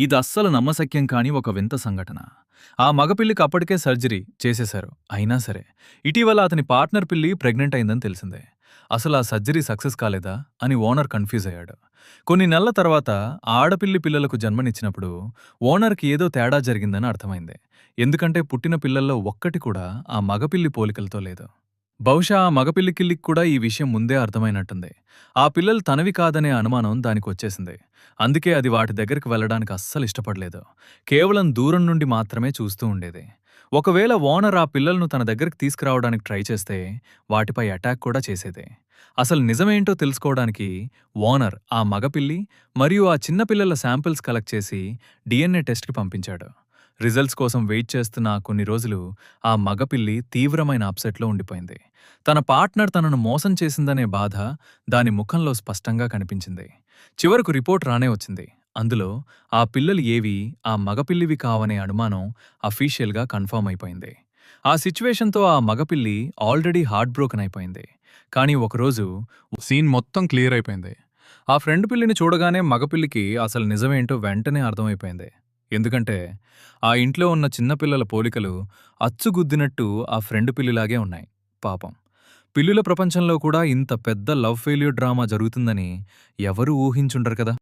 ఇదస్సలు నమ్మశక్యం కాని ఒక వింత సంఘటన. ఆ మగపిల్లికి అప్పటికే సర్జరీ చేసేశారు. అయినా సరే, ఇటీవల అతని పార్ట్నర్ పిల్లి ప్రెగ్నెంట్ అయిందని తెలిసిందే. అసలు ఆ సర్జరీ సక్సెస్ కాలేదా అని ఓనర్ కన్ఫ్యూజ్ అయ్యాడు. కొన్ని నెలల తర్వాత ఆ ఆడపిల్లి పిల్లలకు జన్మనిచ్చినప్పుడు ఓనర్కి ఏదో తేడా జరిగిందని అర్థమైంది. ఎందుకంటే పుట్టిన పిల్లల్లో ఒక్కటి కూడా ఆ మగపిల్లి పోలికలతో లేదు. బహుశా ఆ మగపిల్లికిల్లికి కూడా ఈ విషయం ముందే అర్థమైనట్టుంది. ఆ పిల్లలు తనవి కాదనే అనుమానం దానికొచ్చేసింది. అందుకే అది వాటి దగ్గరికి వెళ్ళడానికి అస్సలు ఇష్టపడలేదు. కేవలం దూరం నుండి మాత్రమే చూస్తూ ఉండేది. ఒకవేళ ఓనర్ ఆ పిల్లలను తన దగ్గరికి తీసుకురావడానికి ట్రై చేస్తే వాటిపై అటాక్ కూడా చేసేది. అసలు నిజమేంటో తెలుసుకోవడానికి ఓనర్ ఆ మగపిల్లి మరియు ఆ చిన్న పిల్లల శాంపిల్స్ కలెక్ట్ చేసి DNA టెస్ట్‌కి పంపించాడు. రిజల్ట్స్ కోసం వెయిట్ చేస్తున్న ఆ కొన్ని రోజులు ఆ మగపిల్లి తీవ్రమైన అప్సెట్‌లో ఉండిపోయింది. తన పార్ట్నర్ తనను మోసం చేసిందనే బాధ దాని ముఖంలో స్పష్టంగా కనిపించింది. చివరకు రిపోర్ట్ రానే వచ్చింది. అందులో ఆ పిల్లలు ఏవీ ఆ మగపిల్లివి కావనే అనుమానం అఫీషియల్‌గా కన్ఫర్మ్ అయిపోయింది. ఆ సిట్యుయేషన్‌తో ఆ మగపిల్లి ఆల్రెడీ హార్ట్ బ్రోకెన్ అయిపోయింది. కానీ ఒకరోజు సీన్ మొత్తం క్లియర్ అయిపోయింది. ఆ ఫ్రెండ్ పిల్లిని చూడగానే మగపిల్లికి అసలు నిజమేంటో వెంటనే అర్థమైపోయింది. ఎందుకంటే ఆ ఇంట్లో ఉన్న చిన్నపిల్లల పోలికలు అచ్చుగుద్దినట్టు ఆ ఫ్రెండ్ పిల్లిలాగే ఉన్నాయి. పాపం. పిల్లుల ప్రపంచంలో కూడా ఇంత పెద్ద లవ్ ఫెయిల్యూర్ డ్రామా జరుగుతుందని ఎవరూ ఊహించుండరు కదా!